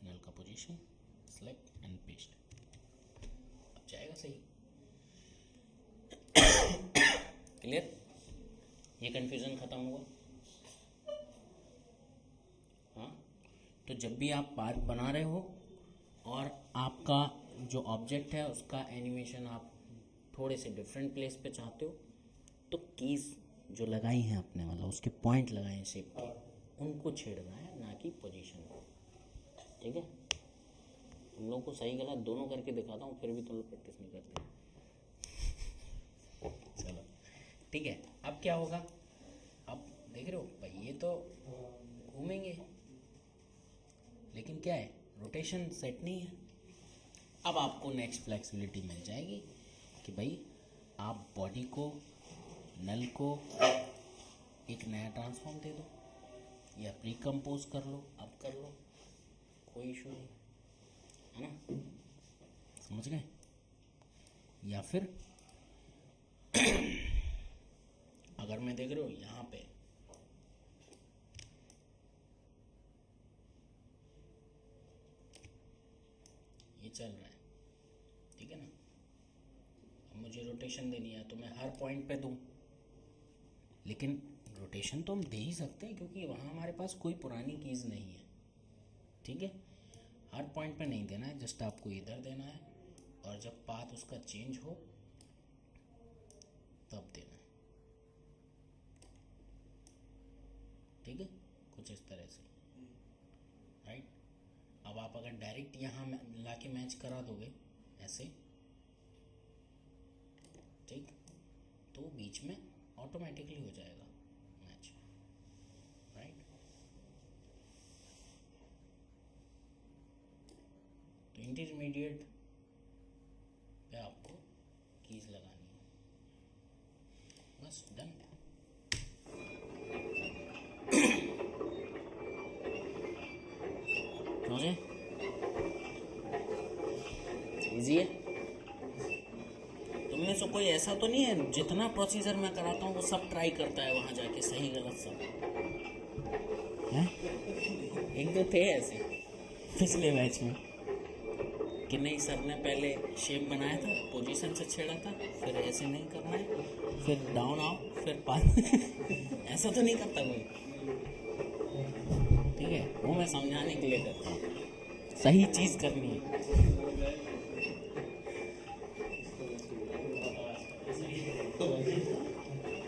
नल का पोजीशन, सेलेक्ट एंड पेस्ट, अब जाएगा सही। क्लियर, ये कंफ्यूजन खत्म हुआ। हाँ, तो जब भी आप पार्क बना रहे हो और आपका जो ऑब्जेक्ट है उसका एनिमेशन आप थोड़े से डिफरेंट प्लेस पे चाहते हो, तो कीज़ जो लगाई हैं आपने, मतलब उसके पॉइंट लगाए हैं शेप के, उनको छेड़ना है, ना कि पोजीशन को, ठीक है। तुम लोग को सही गलत दोनों करके दिखाता हूँ, फिर भी तुम लोग प्रैक्टिस नहीं करते। चलो ठीक है, अब क्या होगा, अब देख रहे हो भाई ये तो घूमेंगे, लेकिन क्या है, रोटेशन सेट नहीं है। अब आपको नेक्स्ट फ्लेक्सिबिलिटी मिल जाएगी कि भाई आप बॉडी को, नल को एक नया ट्रांसफॉर्म दे दो, या प्री कंपोज कर लो, अब कर लो, कोई इशू नहीं है ना, समझ गए। या फिर अगर मैं देख रहे हो यहाँ पे ये चल रहा है, ठीक है ना, अब मुझे रोटेशन देनी है तो मैं हर पॉइंट पे दूँ, लेकिन रोटेशन तो हम दे ही सकते हैं क्योंकि वहाँ हमारे पास कोई पुरानी कीज़ नहीं है, ठीक है। हर पॉइंट पे नहीं देना है, जस्ट आपको इधर देना है, और जब पाथ उसका चेंज हो तब देना है, ठीक है, कुछ इस तरह से, राइट। अब आप अगर डायरेक्ट यहाँ ला के मैच करा दोगे ऐसे, ठीक, तो बीच में ऑटोमेटिकली हो जाएगा मैच, राइट। तो इंटरमीडिएट पे आपको कीज लगानी है, बस डन। समझे, इजी है। तुम में से कोई ऐसा तो नहीं है जितना प्रोसीजर मैं कराता हूँ वो सब ट्राई करता है वहाँ जाके, सही गलत सब है? एक दो थे ऐसे पिछले बैच में कि नहीं सर ने पहले शेप बनाया था, पोजीशन से छेड़ा था, फिर ऐसे नहीं करना है, फिर डाउन आओ, फिर पास ऐसा तो नहीं करता कोई, ठीक है। वो मैं समझाने के लिए करता हूँ, सही चीज़ करनी है।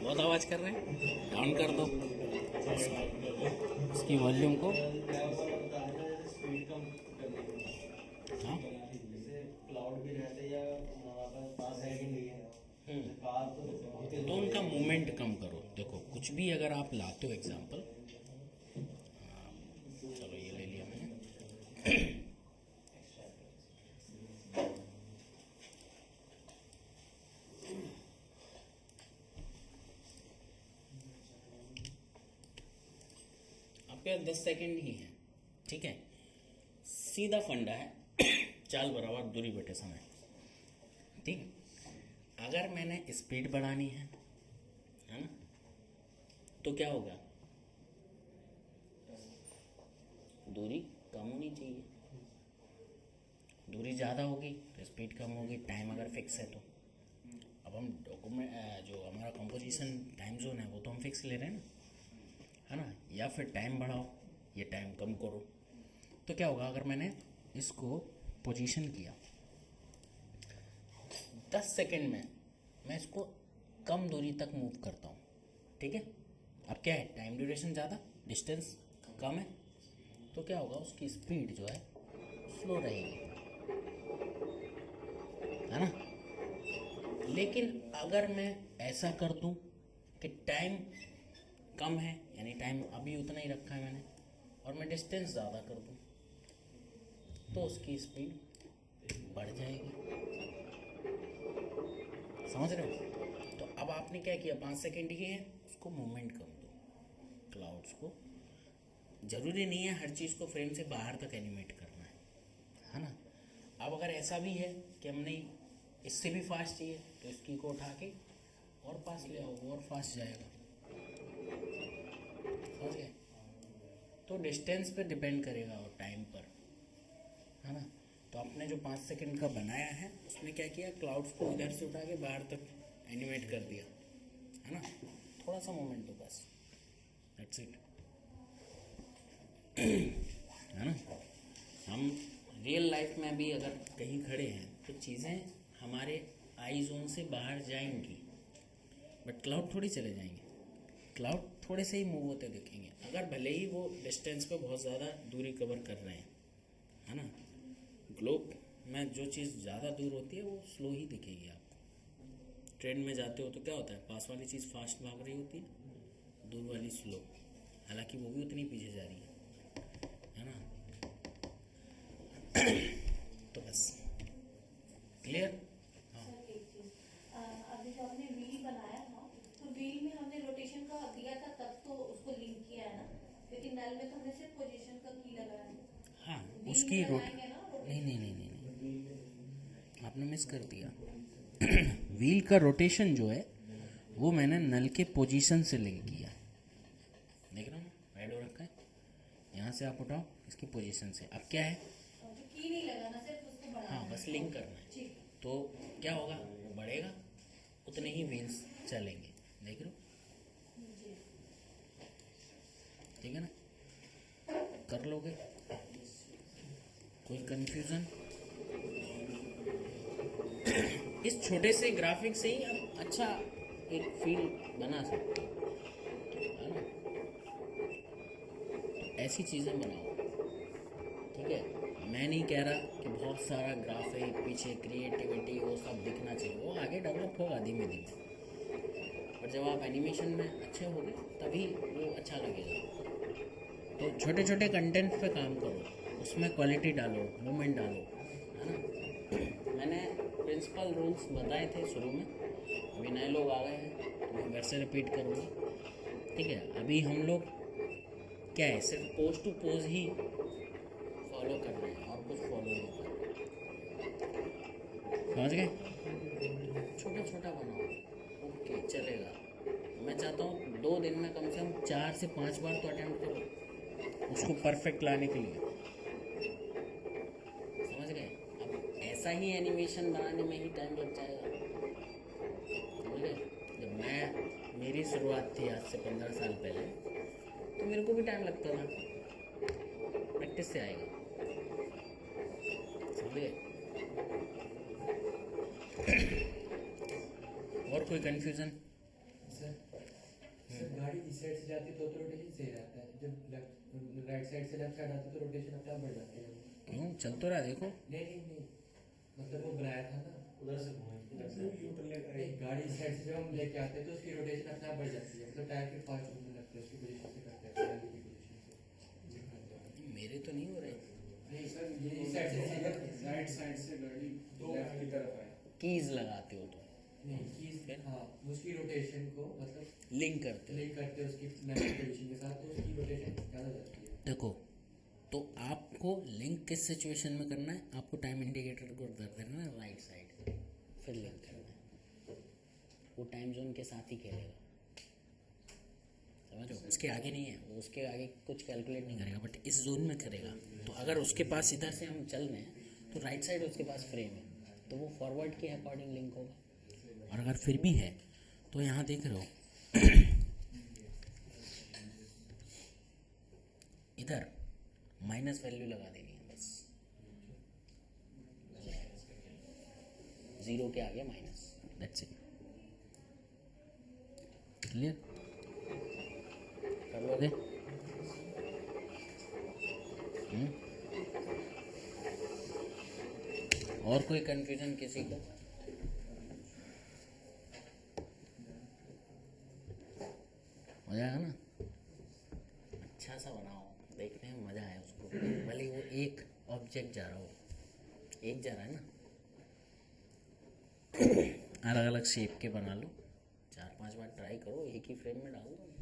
बहुत आवाज़ कर रहे हैं, डाउन कर दो इसकी वॉल्यूम को। हाँ, तो उनका मूवमेंट कम करो। देखो कुछ भी अगर आप लाते हो एग्जांपल, चलो ये ले लिया मैंने, आपके 10 सेकेंड ही है, ठीक है। सीधा फंडा है, चाल बराबर दूरी बटे समय, ठीक। अगर मैंने स्पीड बढ़ानी है ना, तो क्या होगा, दूरी कम होनी चाहिए, दूरी ज़्यादा होगी तो स्पीड कम होगी, टाइम अगर फिक्स है तो। अब हम डॉक्यूमेंट जो हमारा कंपोजिशन टाइम जोन है वो तो हम फिक्स ले रहे हैं ना, है ना। या फिर टाइम बढ़ाओ या टाइम कम करो। तो क्या होगा अगर मैंने इसको पोजीशन किया 10 सेकंड में, मैं इसको कम दूरी तक मूव करता हूँ, ठीक है। अब क्या है, टाइम ड्यूरेशन ज़्यादा, डिस्टेंस कम है, तो क्या होगा उसकी स्पीड जो है स्लो रहेगी, है ना। लेकिन अगर मैं ऐसा कर दूं कि टाइम कम है, यानी टाइम अभी उतना ही रखा है मैंने, और मैं डिस्टेंस ज़्यादा कर दूं, तो उसकी स्पीड बढ़ जाएगी। समझ रहे हो। तो अब आपने क्या किया, 5 सेकेंड ही है, उसको मूवमेंट कर दो क्लाउड्स को। ज़रूरी नहीं है हर चीज़ को फ्रेम से बाहर तक एनिमेट करना है ना। अब अगर ऐसा भी है कि हमने इससे भी फास्ट चाहिए तो इसकी को उठा के और पास ले आओ, और फास्ट जाएगा, समझ गए। तो डिस्टेंस पे डिपेंड करेगा और टाइम पर, है ना। तो आपने जो 5 सेकंड का बनाया है उसमें क्या किया, क्लाउड्स को इधर से उठा के बाहर तक एनिमेट कर दिया, है ना। थोड़ा सा मोमेंट दो बस, दैट्स इट, है ना। हम रियल लाइफ में भी अगर कहीं खड़े हैं तो चीज़ें हमारे आई जोन से बाहर जाएंगी, बट क्लाउड थोड़ी चले जाएंगे। क्लाउड थोड़े से ही मूव होते दिखेंगे, अगर भले ही वो डिस्टेंस पे बहुत ज़्यादा दूरी कवर कर रहे हैं, है ना। ग्लोब में जो चीज़ ज़्यादा दूर होती है वो स्लो ही दिखेगी आपको। ट्रेन में जाते हो तो क्या होता है, पास वाली चीज़ फास्ट भाग रही होती है, दूर वाली स्लो, हालांकि वो भी उतनी पीछे जा रही है ना। तो बस क्लियर। अभी जो हमने व्हील बनाया था तो व्हील में हमने रोटेशन का दिया था तब तो उसको लिंक किया है ना, लेकिन नल में तो हमने सिर्फ पोजीशन का की लगाया है। हाँ व्हील उसकी में रोट लगाएंगे ना नहीं नहीं नहीं नहीं नहीं, आपने मिस कर दिया। व्हील का रोटेशन जो है वो मैंने नल के पोजीशन से लिंक किया, देख रहे हो ना, ऐड हो रखा है। यहाँ से आप उठाओ इसकी पोजीशन से। अब क्या है, तो की नहीं लगाना, सिर्फ उसको बढ़ाना हाँ बस लिंक करना है। ठीक। तो क्या होगा, वो बढ़ेगा, उतने ही व्हील्स चलेंगे, देख रहे हो, ठीक है ना। कर लोगे, कोई कंफ्यूजन। इस छोटे से ग्राफिक से ही आप अच्छा एक फील बना सकते हो, है ना। ऐसी चीज़ें बनाओ, ठीक है। मैं नहीं कह रहा कि बहुत सारा ग्राफिक पीछे क्रिएटिविटी वो सब दिखना चाहिए, वो आगे डेवलप होगा धीमे धीमे, पर जब आप एनिमेशन में अच्छे होगे तभी वो अच्छा लगेगा। तो छोटे छोटे कंटेंट पे काम करो, उसमें क्वालिटी डालो, मूवमेंट डालो, है ना। मैंने प्रिंसिपल रूल्स बताए थे शुरू में, अभी नए लोग आ गए हैं तो मैं वैसे रिपीट करूँगा, ठीक है। अभी हम लोग क्या है, सिर्फ पोज टू पोज ही फॉलो कर रहे हैं और कुछ फॉलो नहीं कर रहे, समझ गए। छोटा छोटा बनाओ, ओके चलेगा। मैं चाहता हूँ 2 दिन में कम से कम 4 से 5 बार तो अटेम्प्ट करो उसको परफेक्ट लाने के लिए, समझ गए। अब ऐसा ही एनिमेशन बनाने में ही टाइम लग जाएगा, समझ गए। जब मेरी शुरुआत थी आज से 15 साल पहले, तो मेरे को भी टाइम लगता था, प्रैक्टिस से आएगा, समझ गए। और कोई कंफ्यूजन। सर गाड़ी इस साइड से जाती तो रोटेशन सही रहता है, जब राइट साइड से लेफ्ट साइड आती तो रोटेशन अपने आप बढ़ जाती है। क्यों, चल तो रहा देखो। नहीं मतलब वो बनाया था ना उधर से गाड़ी इस साइड से जब हम लेके आते हैं तो उसकी रोटेशन अपने आप बढ़ जाती है, मतलब टायर फिर फास्ट घूमने लगते हैं उसकी पोजीशन से करते हैं पहले की पोजीशन से। मेरे तो नहीं हो रहे। नहीं सर ये इस साइड से राइट साइड से गाड़ी लेफ्ट की तरफ आए, कीज लगाते हो तो नहीं कीज, हाँ उसकी रोटेशन को मतलब लिंक करते हो। लिंक करते हैं उसकी नेगेटिव पोजीशन के साथ, तो उसकी रोटेशन ज़्यादा हो जाती है। देखो, तो आपको लिंक किस सिचुएशन में करना है, आपको टाइम इंडिकेटर को कर देना है राइट साइड, फिर लिंक करना है, वो टाइम जोन के साथ ही खेलेगा, समझो। उसके आगे नहीं है वो, उसके आगे कुछ कैलकुलेट नहीं करेगा, बट इस जोन में करेगा। तो अगर उसके पास इधर से हम चल रहे हैं तो राइट साइड उसके पास फ्रेम है, तो वो फॉरवर्ड के अकॉर्डिंग लिंक होगा। और अगर फिर भी है तो यहाँ देख रहे हो इधर माइनस वैल्यू लगा देनी है बस, 0 के आगे माइनस, दैट्स इट। क्लियर कर लोगे? और कोई कंफ्यूजन किसी को? हो जाएगा ना? अच्छा सा बनाओ, देखने में मज़ा आए उसको, भले वो एक ऑब्जेक्ट जा रहा हो, एक जा रहा है ना, अलग अलग शेप के बना लो। 4-5 बार ट्राई करो, एक ही फ्रेम में डाल दो।